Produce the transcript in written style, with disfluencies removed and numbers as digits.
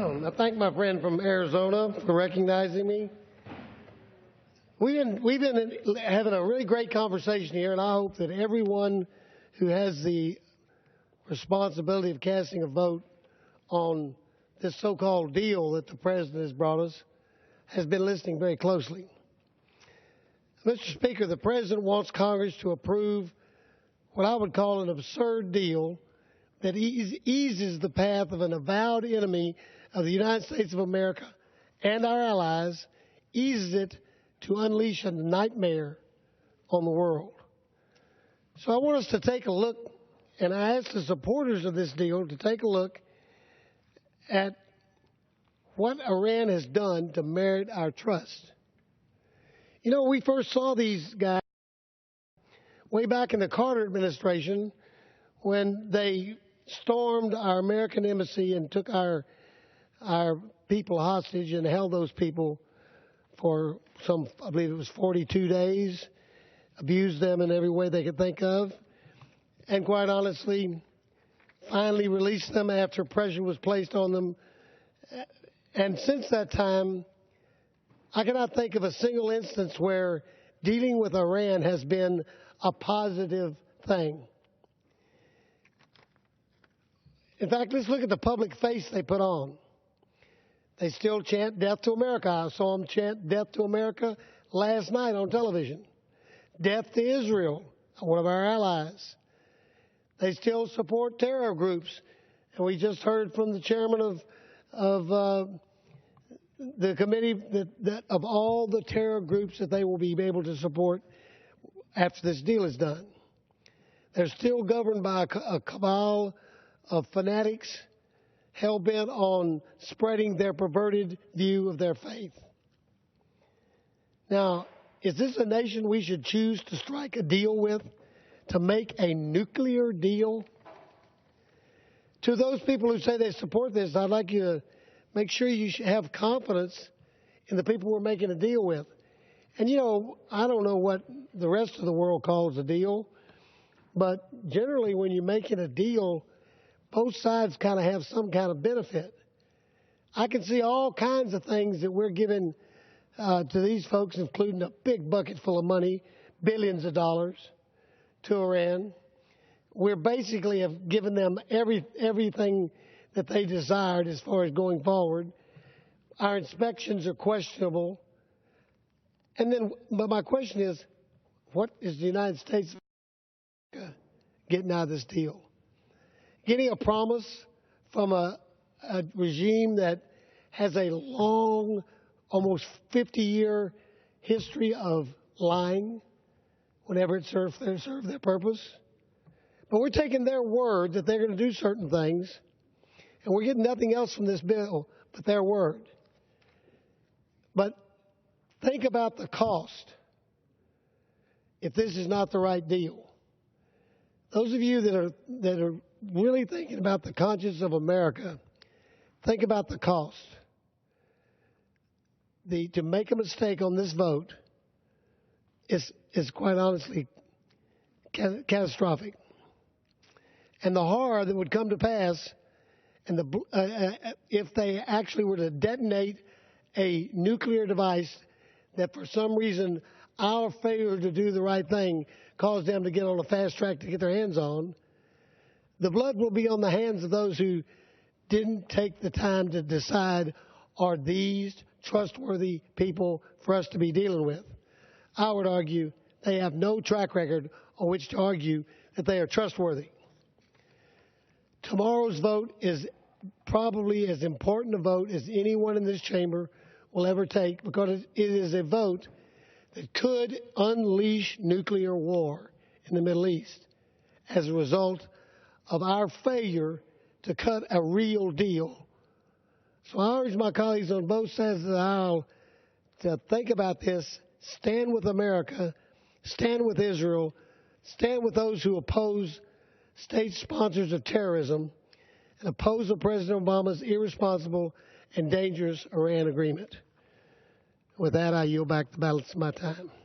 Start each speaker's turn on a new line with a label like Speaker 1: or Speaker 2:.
Speaker 1: I thank my friend from Arizona for recognizing me. We've been having a really great conversation here, and I hope that everyone who has the responsibility of casting a vote on this so-called deal that the President has brought us has been listening very closely. Mr. Speaker, the President wants Congress to approve what I would call an absurd deal that eases the path of an avowed enemy of the United States of America and our allies, eases it to unleash a nightmare on the world. So I want us to take a look, and I ask the supporters of this deal to take a look at what Iran has done to merit our trust. You know, we first saw these guys way back in the Carter administration when they stormed our American embassy and took our people hostage and held those people for I believe it was 42 days, abused them in every way they could think of, and quite honestly, finally released them after pressure was placed on them. And since that time, I cannot think of a single instance where dealing with Iran has been a positive thing. In fact, let's look at the public face they put on. They still chant death to America. I saw them chant death to America last night on television. Death to Israel, one of our allies. They still support terror groups. And we just heard from the chairman of the committee that of all the terror groups that they will be able to support after this deal is done. They're still governed by a cabal of fanatics hell-bent on spreading their perverted view of their faith. Now, is this a nation we should choose to strike a deal with, to make a nuclear deal? To those people who say they support this, I'd like you to make sure you have confidence in the people we're making a deal with. And, you know, I don't know what the rest of the world calls a deal, but generally when you're making a deal, both sides kind of have some kind of benefit. I can see all kinds of things that we're giving to these folks, including a big bucket full of money, billions of dollars, to Iran. We're basically have given them everything that they desired as far as going forward. Our inspections are questionable. But my question is, what is the United States getting out of this deal? Getting a promise from a regime that has a long, almost 50-year history of lying whenever it served their purpose. But we're taking their word that they're going to do certain things, and we're getting nothing else from this bill but their word. But think about the cost if this is not the right deal. Those of you that are really thinking about the conscience of America, think about the cost. To make a mistake on this vote is quite honestly catastrophic. And the horror that would come to pass, and if they actually were to detonate a nuclear device that for some reason our failure to do the right thing caused them to get on a fast track to get their hands on, the blood will be on the hands of those who didn't take the time to decide, are these trustworthy people for us to be dealing with? I would argue they have no track record on which to argue that they are trustworthy. Tomorrow's vote is probably as important a vote as anyone in this chamber will ever take, because it is a vote that could unleash nuclear war in the Middle East as a result of our failure to cut a real deal. So I urge my colleagues on both sides of the aisle to think about this, stand with America, stand with Israel, stand with those who oppose state sponsors of terrorism, and oppose President Obama's irresponsible and dangerous Iran agreement. With that, I yield back the balance of my time.